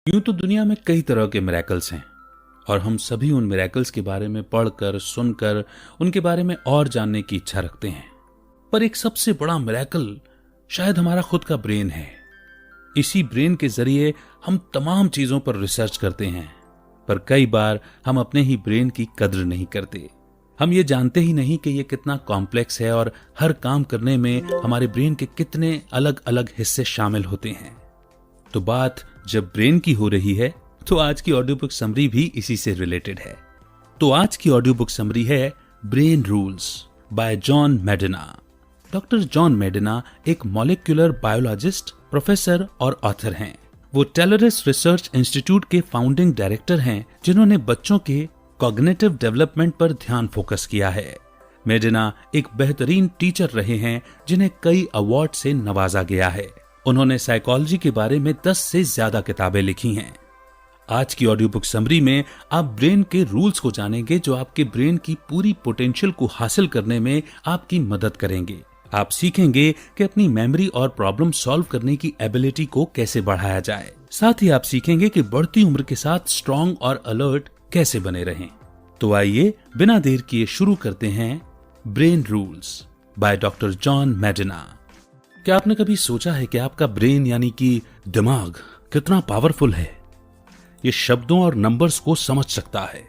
यूं तो दुनिया में कई तरह के मिरेकल्स हैं और हम सभी उन मिरेकल्स के बारे में पढ़कर, सुनकर उनके बारे में और जानने की इच्छा रखते हैं। पर एक सबसे बड़ा मिरेकल शायद हमारा खुद का ब्रेन है। इसी ब्रेन के जरिए हम तमाम चीजों पर रिसर्च करते हैं, पर कई बार हम अपने ही ब्रेन की कद्र नहीं करते। हम ये जानते ही नहीं कि ये कितना कॉम्प्लेक्स है और हर काम करने में हमारे ब्रेन के कितने अलग अलग हिस्से शामिल होते हैं। तो बात जब ब्रेन की हो रही है तो आज की ऑडियो बुक समरी भी इसी से रिलेटेड है। तो आज की ऑडियो बुक समरी है brain rules bye John मेडिना। Doctor John मेडिना एक मॉलिक्यूलर बायोलॉजिस्ट, प्रोफेसर और ऑथर हैं। वो टेलरिस रिसर्च इंस्टीट्यूट के फाउंडिंग डायरेक्टर हैं, जिन्होंने बच्चों के कॉग्निटिव डेवलपमेंट पर ध्यान फोकस किया है। मेडिना एक बेहतरीन टीचर रहे हैं, जिन्हें कई अवार्ड से नवाजा गया है। उन्होंने साइकोलॉजी के बारे में 10 से ज्यादा किताबें लिखी हैं। आज की ऑडियो बुक समरी में आप ब्रेन के रूल्स को जानेंगे, जो आपके ब्रेन की पूरी पोटेंशियल को हासिल करने में आपकी मदद करेंगे। आप सीखेंगे कि अपनी मेमोरी और प्रॉब्लम सॉल्व करने की एबिलिटी को कैसे बढ़ाया जाए। साथ ही आप सीखेंगे कि बढ़ती उम्र के साथ स्ट्रॉन्ग और अलर्ट कैसे बने रहें। तो आइए बिना देर किए शुरू करते हैं brain rules by doctor John मेडिना। क्या आपने कभी सोचा है कि आपका ब्रेन यानी कि दिमाग कितना पावरफुल है? ये शब्दों और नंबर्स को समझ सकता है।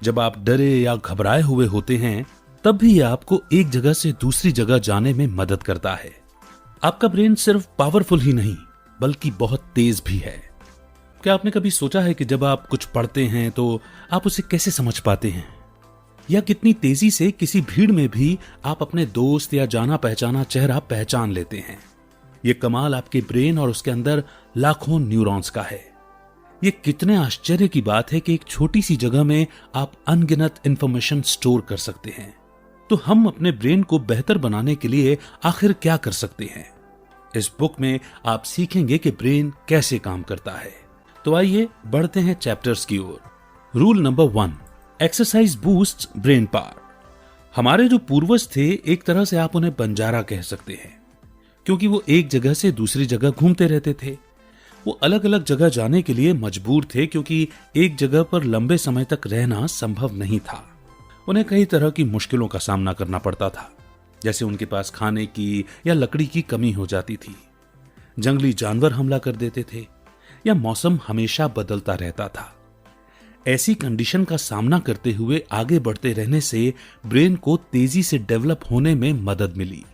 जब आप डरे या घबराए हुए होते हैं, तब भी ये आपको एक जगह से दूसरी जगह जाने में मदद करता है। आपका ब्रेन सिर्फ पावरफुल ही नहीं, बल्कि बहुत तेज भी है। क्या आपने कभी सोचा है कि जब आप कुछ पढ़ते हैं तो आप उसे कैसे समझ पाते हैं, या कितनी तेजी से किसी भीड़ में भी आप अपने दोस्त या जाना पहचाना चेहरा पहचान लेते हैं? ये कमाल आपके ब्रेन और उसके अंदर लाखों न्यूरॉन्स का है। ये कितने आश्चर्य की बात है कि एक छोटी सी जगह में आप अनगिनत इंफॉर्मेशन स्टोर कर सकते हैं। तो हम अपने ब्रेन को बेहतर बनाने के लिए आखिर क्या कर सकते हैं? इस बुक में आप सीखेंगे कि ब्रेन कैसे काम करता है। तो आइए बढ़ते हैं चैप्टर्स की ओर। Rule number 1, exercise boosts brain power. हमारे जो पूर्वज थे, एक तरह से आप उन्हें बंजारा कह सकते हैं, क्योंकि वो एक जगह से दूसरी जगह घूमते रहते थे। वो अलग अलग जगह जाने के लिए मजबूर थे, क्योंकि एक जगह पर लंबे समय तक रहना संभव नहीं था। उन्हें कई तरह की मुश्किलों का सामना करना पड़ता था, जैसे उनके पास खाने की या लकड़ी की कमी हो जाती थी, जंगली जानवर हमला कर देते थे, या मौसम हमेशा बदलता रहता था। ऐसी कंडीशन का सामना करते हुए आगे बढ़ते रहने से ब्रेन को तेजी से डेवलप होने में मदद मिली।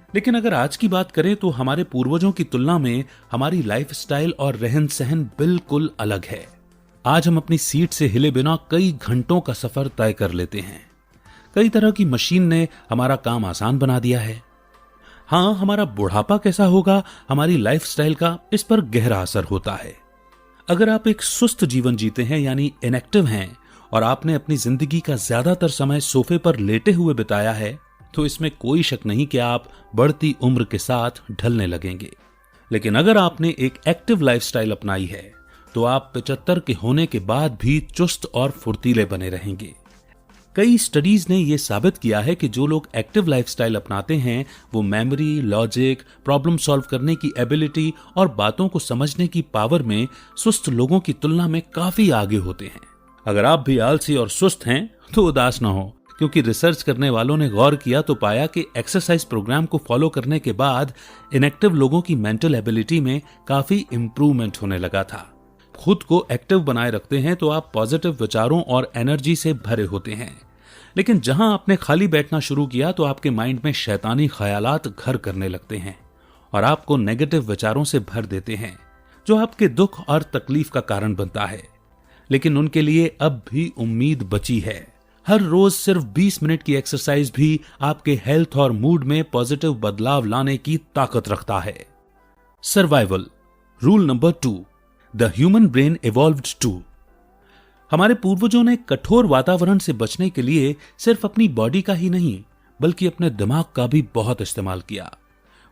लेकिन अगर आज की बात करें तो हमारे पूर्वजों की तुलना में हमारी लाइफस्टाइल और रहन सहन बिल्कुल अलग है। आज हम अपनी सीट से हिले बिना कई घंटों का सफर तय कर लेते हैं। कई तरह की मशीन ने हमारा काम आसान बना दिया है। हाँ, हमारा बुढ़ापा कैसा होगा, हमारी लाइफस्टाइल का इस पर गहरा असर होता है। अगर आप एक सुस्त जीवन जीते हैं, यानी इनएक्टिव हैं, और आपने अपनी जिंदगी का ज्यादातर समय सोफे पर लेटे हुए बिताया है, तो इसमें कोई शक नहीं कि आप बढ़ती उम्र के साथ ढलने लगेंगे। लेकिन अगर आपने एक एक्टिव लाइफस्टाइल अपनाई है, तो आप 75 के होने के बाद भी चुस्त और फुर्तीले बने रहेंगे। कई स्टडीज ने यह साबित किया है कि जो लोग एक्टिव लाइफस्टाइल अपनाते हैं, वो मेमोरी, लॉजिक, प्रॉब्लम सॉल्व करने की एबिलिटी और बातों को समझने की पावर में सुस्त लोगों की तुलना में काफी आगे होते हैं। अगर आप भी आलसी और सुस्त हैं तो उदास ना हो, क्योंकि रिसर्च करने वालों ने गौर किया तो पाया कि एक्सरसाइज प्रोग्राम को फॉलो करने के बाद इनएक्टिव लोगों की मेंटल एबिलिटी में काफी इंप्रूवमेंट होने लगा था। खुद को एक्टिव बनाए रखते हैं तो आप पॉजिटिव विचारों और एनर्जी से भरे होते हैं। लेकिन जहां आपने खाली बैठना शुरू किया तो आपके माइंड में शैतानी ख्यालात घर करने लगते हैं और आपको नेगेटिव विचारों से भर देते हैं, जो आपके दुख और तकलीफ का कारण बनता है। लेकिन उनके लिए अब भी उम्मीद बची है। हर रोज सिर्फ 20 मिनट की एक्सरसाइज भी आपके हेल्थ और मूड में पॉजिटिव बदलाव लाने की ताकत रखता है। Survival. Rule number 2, the human brain evolved too. हमारे पूर्वजों ने कठोर वातावरण से बचने के लिए सिर्फ अपनी बॉडी का ही नहीं, बल्कि अपने दिमाग का भी बहुत इस्तेमाल किया।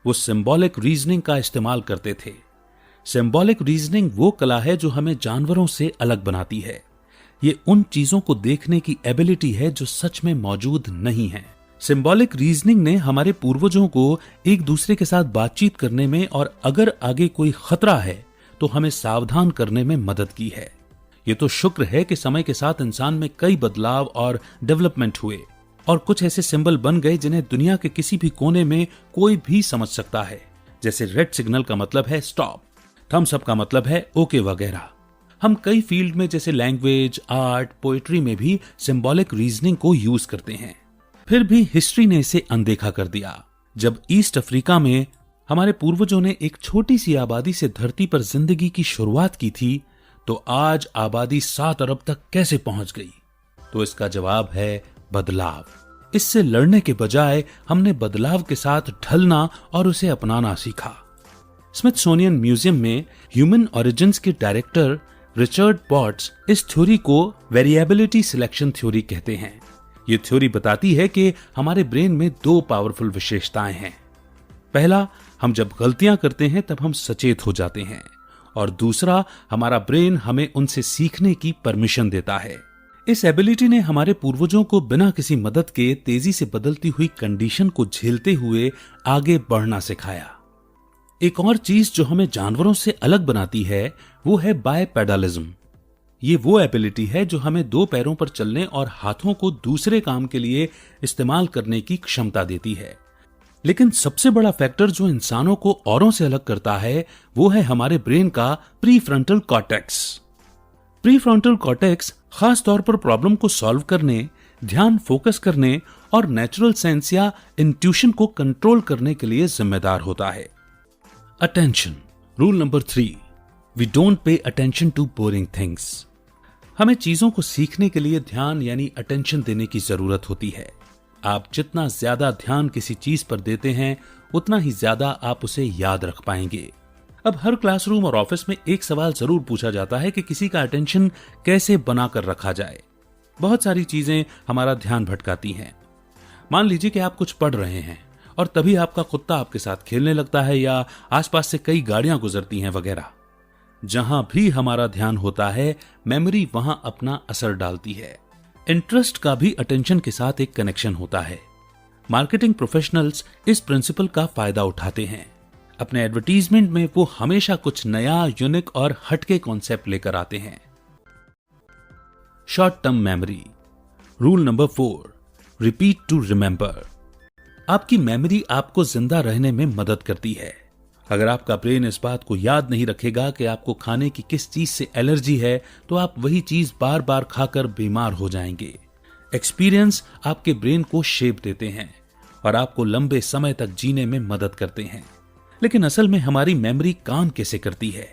वो सिंबॉलिक रीजनिंग का इस्तेमाल करते थे। सिंबॉलिक रीजनिंग वो कला है जो हमें जानवरों से अलग बनाती है। ये उन चीजों को देखने की एबिलिटी है जो सच में मौजूद नहीं है। सिंबॉलिक रीजनिंग ने हमारे पूर्वजों को एक दूसरे के साथ बातचीत करने में, और अगर आगे कोई खतरा है तो हमें सावधान करने में मदद की है। ये तो शुक्र है कि समय के साथ इंसान में कई बदलाव और डेवलपमेंट हुए और कुछ ऐसे सिंबल बन गए जिन्हें दुनिया के किसी भी कोने में कोई भी समझ सकता है। जैसे रेड सिग्नल का मतलब है स्टॉप, थम्स अप का मतलब है ओके वगैरह। हम कई फील्ड में जैसे लैंग्वेज, आर्ट, पोएट्री में भी सिंबॉलिक रीजनिंग को यूज करते हैं। फिर भी हिस्ट्री ने इसे अनदेखा कर दिया। जब ईस्ट अफ्रीका में हमारे पूर्वजों ने एक छोटी सी आबादी से धरती पर जिंदगी की शुरुआत की थी, तो आज आबादी 7 अरब तक कैसे पहुंच गई? तो इसका जवाब है बदलाव। इससे लड़ने के बजाय हमने बदलाव के साथ ढलना और उसे अपनाना सीखा। स्मिथसोनियन म्यूजियम में ह्यूमन ओरिजिन्स के डायरेक्टर रिचर्ड पॉट्स इस थ्योरी को वेरिएबिलिटी सिलेक्शन थ्योरी कहते हैं। ये थ्योरी बताती है कि हमारे ब्रेन में 2 पावरफुल विशेषताएं हैं। पहला, हम जब गलतियां करते हैं तब हम सचेत हो जाते हैं, और दूसरा, हमारा ब्रेन हमें उनसे सीखने की परमिशन देता है। इस एबिलिटी ने हमारे पूर्वजों को बिना किसी मदद के तेजी से बदलती हुई कंडीशन को झेलते हुए आगे बढ़ना सिखाया। एक और चीज जो हमें जानवरों से अलग बनाती है वो है बायपेडलिज्म। ये वो एबिलिटी है जो हमें 2 पैरों पर चलने और हाथों को दूसरे काम के लिए इस्तेमाल करने की क्षमता देती है। लेकिन सबसे बड़ा फैक्टर जो इंसानों को औरों से अलग करता है वो है हमारे ब्रेन का प्रीफ्रंटल कॉर्टेक्स। प्रीफ्रंटल कॉर्टेक्स खास तौर पर प्रॉब्लम को सॉल्व करने, ध्यान फोकस करने और नेचुरल सेंस या इंट्यूशन को कंट्रोल करने के लिए जिम्मेदार होता है। Attention. Rule number 3, we don't pay attention to boring things. हमें चीजों को सीखने के लिए ध्यान यानी अटेंशन देने की जरूरत होती है। आप जितना ज्यादा ध्यान किसी चीज पर देते हैं उतना ही ज्यादा आप उसे याद रख पाएंगे। अब हर क्लासरूम और ऑफिस में एक सवाल जरूर पूछा जाता है कि किसी का अटेंशन कैसे बनाकर रखा जाए। बहुत सारी चीजें हमारा ध्यान भटकाती हैं। मान लीजिए कि आप कुछ पढ़ रहे हैं और तभी आपका कुत्ता आपके साथ खेलने लगता है या आसपास से कई गाड़ियां गुजरती हैं वगैरह। जहां भी हमारा ध्यान होता है मेमोरी वहां अपना असर डालती है। इंटरेस्ट का भी अटेंशन के साथ एक कनेक्शन होता है। मार्केटिंग प्रोफेशनल्स इस प्रिंसिपल का फायदा उठाते हैं। अपने एडवर्टीजमेंट में वो हमेशा कुछ नया, यूनिक और हटके कॉन्सेप्ट लेकर आते हैं। Short term memory. Rule number 4, repeat to remember. आपकी मेमोरी आपको जिंदा रहने में मदद करती है। अगर आपका ब्रेन इस बात को याद नहीं रखेगा कि आपको खाने की किस चीज से एलर्जी है, तो आप वही चीज बार बार खाकर बीमार हो जाएंगे। एक्सपीरियंस आपके ब्रेन को शेप देते हैं और आपको लंबे समय तक जीने में मदद करते हैं। लेकिन असल में हमारी मेमोरी काम कैसे करती है?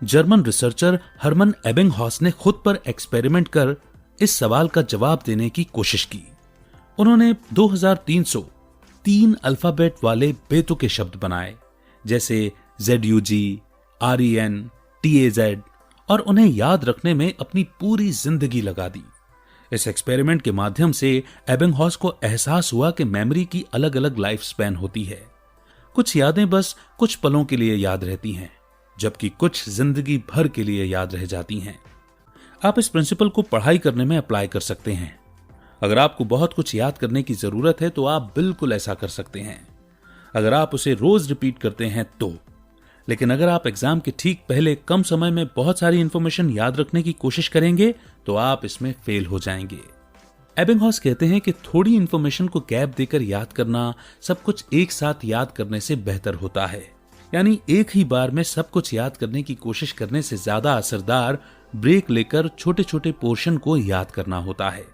जर्मन रिसर्चर हरमन एबिंगहॉस ने खुद पर एक्सपेरिमेंट कर इस सवाल का जवाब देने की कोशिश की। उन्होंने 2303 अल्फाबेट वाले बेतुके शब्द बनाए, जैसे ZUG, REN, TAZ, और उन्हें याद रखने में अपनी पूरी जिंदगी लगा दी। इस एक्सपेरिमेंट के माध्यम से एबिंगहॉस को एहसास हुआ कि मेमोरी की अलग अलग लाइफ स्पैन होती है। कुछ यादें बस कुछ पलों के लिए याद रहती हैं, जबकि कुछ जिंदगी भर के लिए याद रह जाती हैं। आप इस प्रिंसिपल को पढ़ाई करने में अप्लाई कर सकते हैं। अगर आपको बहुत कुछ याद करने की जरूरत है तो आप बिल्कुल ऐसा कर सकते हैं, अगर आप उसे रोज रिपीट करते हैं तो। लेकिन अगर आप एग्जाम के ठीक पहले कम समय में बहुत सारी इंफॉर्मेशन याद रखने की कोशिश करेंगे तो आप इसमें फेल हो जाएंगे। एबिंगहॉस कहते हैं कि थोड़ी इंफॉर्मेशन को गैप देकर याद करना सब कुछ एक साथ याद करने से बेहतर होता है। यानी एक ही बार में सब कुछ याद करने की कोशिश करने से ज्यादा असरदार ब्रेक लेकर छोटे छोटे पोर्शन को याद करना होता है।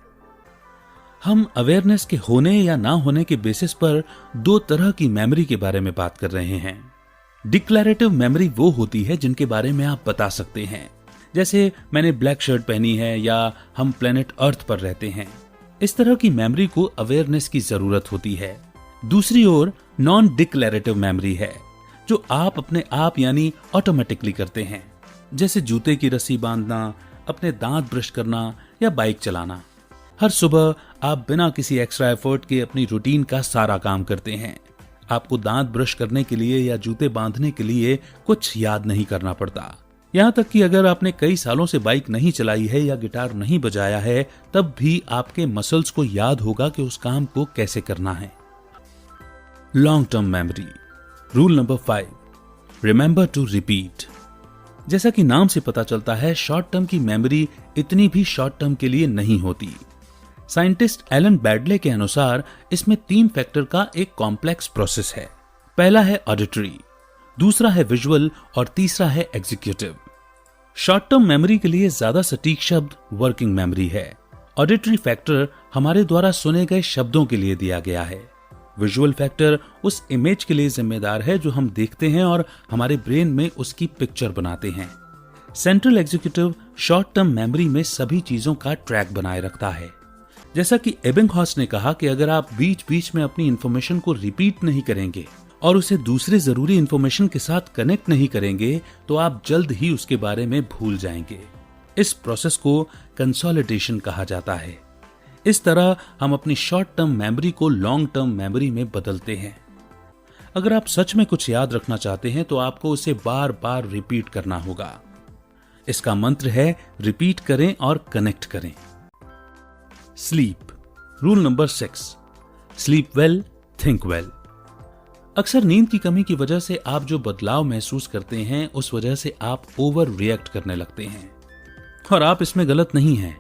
हम अवेयरनेस के होने या ना होने के बेसिस पर 2 तरह की मेमोरी के बारे में बात कर रहे हैं। डिक्लेरेटिव मेमोरी वो होती है जिनके बारे में आप बता सकते हैं, जैसे मैंने ब्लैक शर्ट पहनी है या हम प्लेनेट अर्थ पर रहते हैं। इस तरह की मेमोरी को अवेयरनेस की जरूरत होती है। दूसरी ओर नॉन डिक्लेरेटिव मेमोरी है जो आप अपने आप यानी ऑटोमेटिकली करते हैं, जैसे जूते की रस्सी बांधना, अपने दांत ब्रश करना या बाइक चलाना। हर सुबह आप बिना किसी एक्स्ट्रा एफर्ट के अपनी रूटीन का सारा काम करते हैं। आपको दांत ब्रश करने के लिए या जूते बांधने के लिए कुछ याद नहीं करना पड़ता। यहाँ तक कि अगर आपने कई सालों से बाइक नहीं चलाई है या गिटार नहीं बजाया है, तब भी आपके मसल्स को याद होगा कि उस काम को कैसे करना है। Long term memory. Rule number 5, remember to repeat. जैसा कि नाम से पता चलता है, शॉर्ट टर्म की मेमोरी इतनी भी शॉर्ट टर्म के लिए नहीं होती। साइंटिस्ट एलन बैडले के अनुसार इसमें 3 फैक्टर का एक कॉम्प्लेक्स प्रोसेस है। पहला है ऑडिटरी, दूसरा है विजुअल और तीसरा है एग्जीक्यूटिव। शॉर्ट टर्म मेमोरी के लिए ज्यादा सटीक शब्द वर्किंग मेमोरी है। ऑडिटरी फैक्टर हमारे द्वारा सुने गए शब्दों के लिए दिया गया है। विजुअल फैक्टर उस इमेज के लिए जिम्मेदार है जो हम देखते हैं और हमारे ब्रेन में उसकी पिक्चर बनाते हैं। Central executive short term memory में सभी चीजों का ट्रैक बनाए रखता है। जैसा कि एबिंगहॉस ने कहा कि अगर आप बीच बीच में अपनी इंफॉर्मेशन को रिपीट नहीं करेंगे और उसे दूसरे जरूरी इंफॉर्मेशन के साथ कनेक्ट नहीं करेंगे तो आप जल्द ही उसके बारे में भूल जाएंगे। इस प्रोसेस को कंसोलिडेशन कहा जाता है। इस तरह हम अपनी शॉर्ट टर्म मेमोरी को लॉन्ग टर्म मेमोरी में बदलते हैं। अगर आप सच में कुछ याद रखना चाहते हैं तो आपको उसे बार बार रिपीट करना होगा। इसका मंत्र है रिपीट करें और कनेक्ट करें। Sleep rule number 6, sleep well, think well. अक्सर नींद की कमी की वजह से आप जो बदलाव महसूस करते हैं उस वजह से आप ओवर रिएक्ट करने लगते हैं, और आप इसमें गलत नहीं हैं।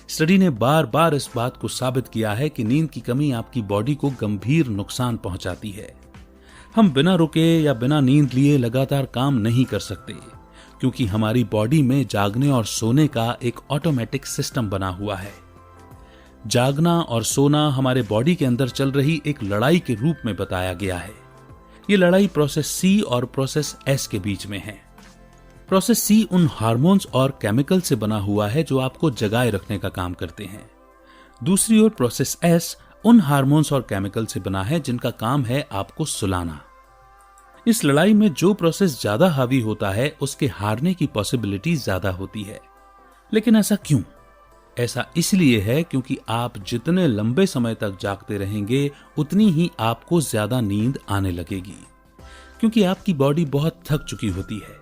स्टडी ने बार बार इस बात को साबित किया है कि नींद की कमी आपकी बॉडी को गंभीर नुकसान पहुंचाती है। हम बिना रुके या बिना नींद लिए लगातार काम नहीं कर सकते, क्योंकि हमारी बॉडी में जागने और सोने का एक ऑटोमेटिक सिस्टम बना हुआ है। जागना और सोना हमारे बॉडी के अंदर चल रही एक लड़ाई के रूप में बताया गया है। ये लड़ाई प्रोसेस सी और प्रोसेस एस के बीच में है। प्रोसेस सी उन हार्मोन्स और केमिकल से बना हुआ है जो आपको जगाए रखने का काम करते हैं। दूसरी ओर प्रोसेस एस उन हार्मोन्स और केमिकल से बना है जिनका काम है आपको सुलाना। इस लड़ाई में जो प्रोसेस ज्यादा हावी होता है उसके हारने की पॉसिबिलिटी ज्यादा होती है। लेकिन ऐसा क्यों? ऐसा इसलिए है क्योंकि आप जितने लंबे समय तक जागते रहेंगे उतनी ही आपको ज्यादा नींद आने लगेगी, क्योंकि आपकी बॉडी बहुत थक चुकी होती है।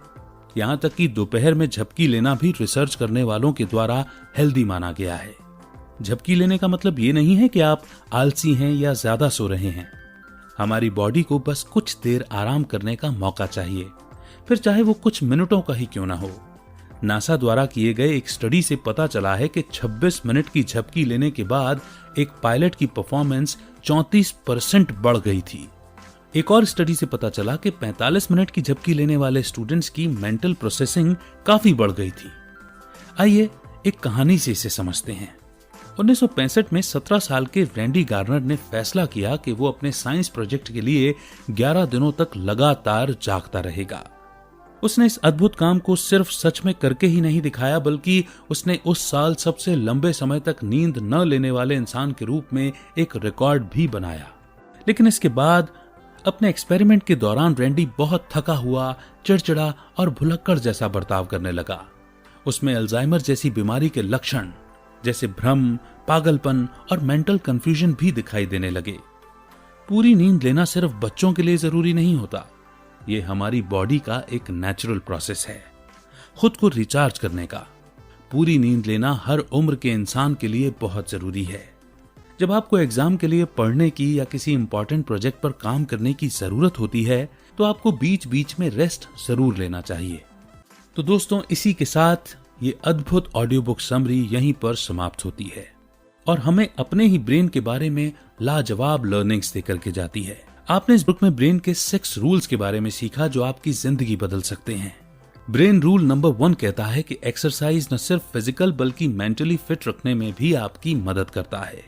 यहां तक कि दोपहर में झपकी लेना भी रिसर्च करने वालों के द्वारा हेल्दी माना गया है। झपकी लेने का मतलब ये नहीं है कि आप आलसी हैं या ज्यादा सो रहे हैं। हमारी बॉडी को बस कुछ देर आराम करने का मौका चाहिए, फिर चाहे वो कुछ मिनटों का ही क्यों ना हो। नासा द्वारा किए गए एक स्टडी से पता चला है कि 26 मिनट की झपकी लेने के बाद एक पायलट की परफॉर्मेंस 34% बढ़ गई थी। एक और स्टडी से पता चला कि 45 मिनट की झपकी लेने वाले स्टूडेंट्स की मेंटल प्रोसेसिंग काफी बढ़ गई थी। आइए एक कहानी से इसे समझते हैं। 1965 में 17 साल के रैंडी गार्नर ने फैसला किया कि वो अपने साइंस प्रोजेक्ट के लिए 11 दिनों तक लगातार जागता रहेगा। उसने इस अद्भुत काम को सिर्फ सच में करके ही नहीं दिखाया, बल्कि उसने उस साल सबसे लंबे समय तक नींद न लेने वाले इंसान के रूप में एक रिकॉर्ड भी बनाया। लेकिन इसके बाद अपने एक्सपेरिमेंट के दौरान रैंडी बहुत थका हुआ, चिड़चिड़ा और भुलक्कड़ जैसा बर्ताव करने लगा। उसमें अल्जाइमर जैसी बीमारी के लक्षण जैसे भ्रम, पागलपन और मेंटल कंफ्यूजन भी दिखाई देने लगे। पूरी नींद लेना सिर्फ बच्चों के लिए जरूरी नहीं होता। ये हमारी बॉडी का एक नेचुरल प्रोसेस है, खुद को रिचार्ज करने का। पूरी नींद लेना हर उम्र के इंसान के लिए बहुत जरूरी है। जब आपको एग्जाम के लिए पढ़ने की या किसी इंपॉर्टेंट प्रोजेक्ट पर काम करने की जरूरत होती है तो आपको बीच बीच में रेस्ट जरूर लेना चाहिए। तो दोस्तों, इसी के साथ ये अद्भुत ऑडियो बुक समरी यहीं पर समाप्त होती है और हमें अपने ही ब्रेन के बारे में लाजवाब लर्निंग्स देकर के जाती है। आपने इस बुक में ब्रेन के 6 रूल्स के बारे में सीखा जो आपकी जिंदगी बदल सकते हैं। ब्रेन रूल नंबर 1 कहता है कि एक्सरसाइज न सिर्फ फिजिकल बल्कि मेंटली फिट रखने में भी आपकी मदद करता है।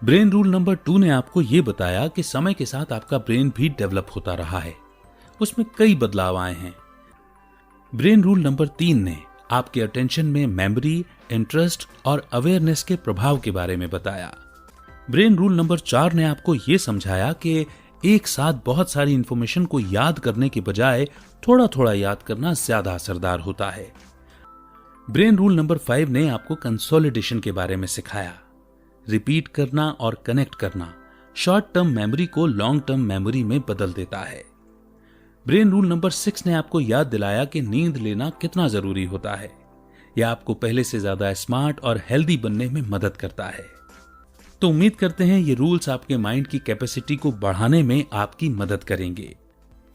ब्रेन रूल नंबर 2 ने आपको ये बताया कि समय के साथ आपका ब्रेन भी डेवलप होता रहा है, उसमें कई बदलाव आए हैं। ब्रेन रूल नंबर 3 ने आपके अटेंशन में मेमोरी, इंटरेस्ट और अवेयरनेस के प्रभाव के बारे में बताया। ब्रेन रूल नंबर 4 ने आपको ये समझाया कि एक साथ बहुत सारी इंफॉर्मेशन को याद करने के बजाय थोड़ा थोड़ा याद करना ज्यादा असरदार होता है। ब्रेन रूल नंबर 5 ने आपको कंसोलिडेशन के बारे में सिखाया। रिपीट करना और कनेक्ट करना शॉर्ट टर्म मेमोरी को लॉन्ग टर्म मेमोरी में बदल देता है। ब्रेन रूल नंबर 6 ने आपको याद दिलाया कि नींद लेना कितना जरूरी होता है। यह आपको पहले से ज्यादा स्मार्ट और हेल्दी बनने में मदद करता है। तो उम्मीद करते हैं ये रूल्स आपके माइंड की कैपेसिटी को बढ़ाने में आपकी मदद करेंगे।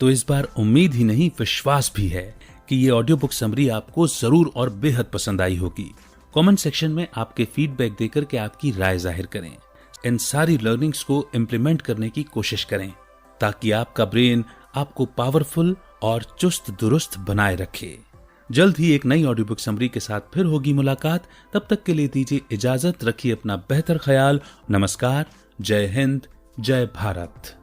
तो इस बार उम्मीद ही नहीं विश्वास भी है कि ये ऑडियो बुक समरी आपको जरूर और बेहद पसंद आई होगी। कमेंट सेक्शन में आपके फीडबैक देकर के आपकी राय जाहिर करें। इन सारी लर्निंग्स को इम्प्लीमेंट करने की कोशिश करें ताकि आपका ब्रेन आपको पावरफुल और चुस्त दुरुस्त बनाए रखे। जल्द ही एक नई ऑडियो बुक समरी के साथ फिर होगी मुलाकात। तब तक के लिए दीजिए इजाजत, रखिए अपना बेहतर ख्याल। नमस्कार, जय हिंद, जय भारत।